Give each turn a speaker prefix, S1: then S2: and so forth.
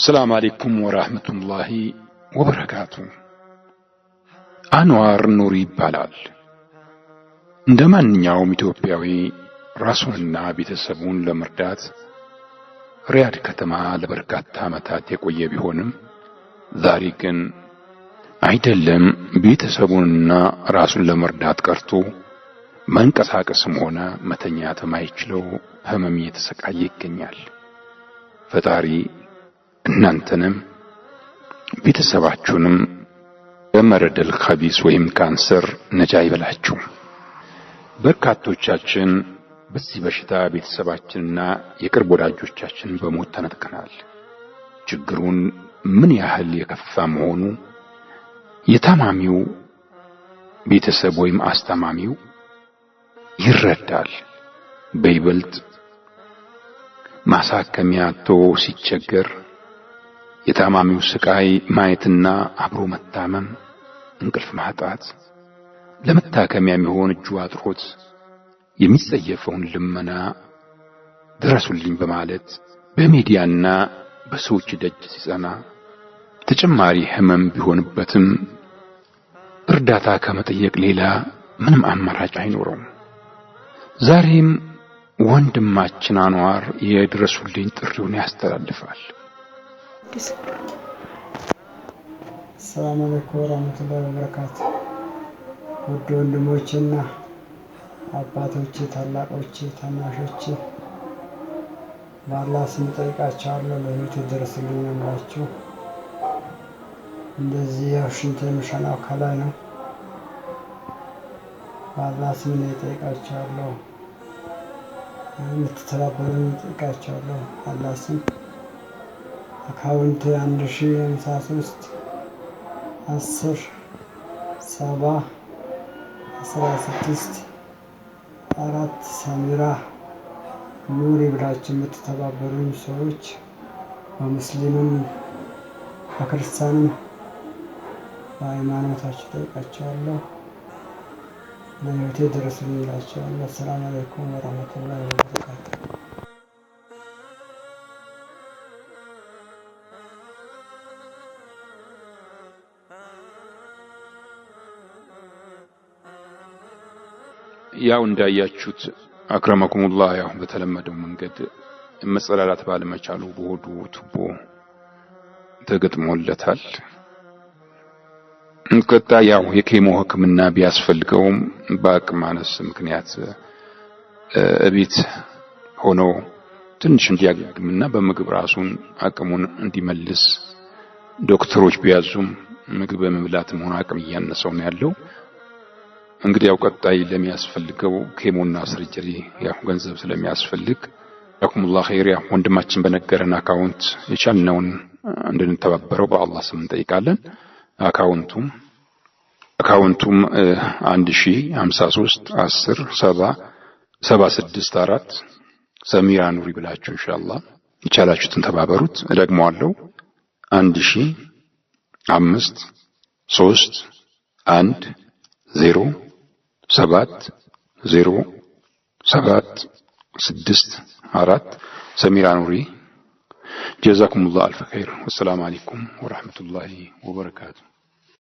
S1: السلام عليكم ورحمة الله وبركاته. አንዋር ኑሪ ይባላል። እንደማንኛውም ኢትዮጵያዊ ራሱንና ቤተሰቡን ለመርዳት ሪያድ ከተማ ለበርካታ ዓመታት የቆየ ቢሆንም ዛሬ ግን አይደለም ቤተሰቡንና ራሱን ለመርዳት ቀርቶ መንቀሳቀስም ሆነ መተኛት የማይችለው ህመም እየተሰቃየ ይገኛል። ፈጣሪ እናንተንም ቤተሰባችሁንም በመረደል ኸቢስ ወይም ካንሰር ነጃ ይበላችሁ። በርካቶቻችን በዚህ በሽታ ቤተሰባችንና የቅርብ ወዳጆቻችን በሞት ተነጥቀናል። ችግሩን ምን ያህል የከፋ መሆኑ የታማሚው ቤተሰብ ወይም አስተማሚው ይረዳል። በይበልጥ ማሳከሚያ አጥቶ ሲቸገር የታማሚው ስቃይ ማየትና አብሮ መታመም፣ እንቅልፍ ማጣት፣ ለመታከሚያ የሚሆን እጁ አጥሮት የሚጸየፈውን ልመና ድረሱልኝ በማለት በሚዲያና በሰዎች ደጅ ሲጸና ተጨማሪ ህመም ቢሆንበትም እርዳታ ከመጠየቅ ሌላ ምንም አማራጭ አይኖረውም። ዛሬም ወንድማችን አንዋር የድረሱልኝ ጥሪውን ያስተላልፋል።
S2: ሰላም አለይኩም ወራህመቱላሂ ወበረካቱህ። ውድ ወንድሞቼና አባቶቼ፣ ታላቆቼ፣ ታናሾቼ በአላህ ስም ጠይቃቸዋለሁ። ለህይወት ድረሱልኝ አምላችሁ። እንደዚህ ሽንት የምሸናው ከላይ ነው። በአላህ ስም ነው ጠይቃቸዋለሁ። የምትተባበሩኝ ጠይቃቸዋለሁ። አላህ ስም አካውንት 1053 10 70 16 4 ሰሚራ ኑሪ ብላችሁ የምትተባበሩኝ ሰዎች በሙስሊምም በክርስቲያንም በሃይማኖታችሁ ጠይቃቸዋለሁ። ለህይወቴ ድረሱልኝ እላቸዋለሁ። ሰላም አለይኩም ወራህመቱላሂ ወበረካቱህ።
S1: ያው እንዳያችሁት አክረመኩሙላህ ያው በተለመደው መንገድ መጸዳዳት ባለመቻሉ በሆዱ ቱቦ ተገጥሞለታል። እንቀጣ ያው የኬሞ ህክምና ቢያስፈልገውም በአቅም ማነስ ምክንያት እቤት ሆኖ ትንሽ እንዲያገግምና በምግብ ራሱን አቅሙን እንዲመልስ ዶክተሮች ቢያዙም ምግብ በመብላትም ሆነ አቅም እያነሰው ነው ያለው። እንግዲህ ያው ቀጣይ ለሚያስፈልገው ኬሞና ሰርጀሪ ያው ገንዘብ ስለሚያስፈልግ ያኩሙላህ ኸይር። ያው ወንድማችን በነገረን አካውንት የቻልነውን እንድንተባበረው በአላህ ስም እንጠይቃለን። አካውንቱም 1053 10 70 764 ሰሚራ ኑሪ ብላችሁ ኢንሻአላህ ይቻላችሁትን ተባበሩት። እደግመዋለሁ 1053 1 0 7 0 7 6 4 ሰሚራ ኑሪ። ጀዛኩሙላህ አልፍ ኸይር። ወሰላሙ አለይኩም ወራህመቱላሂ ወበረካቱሁ።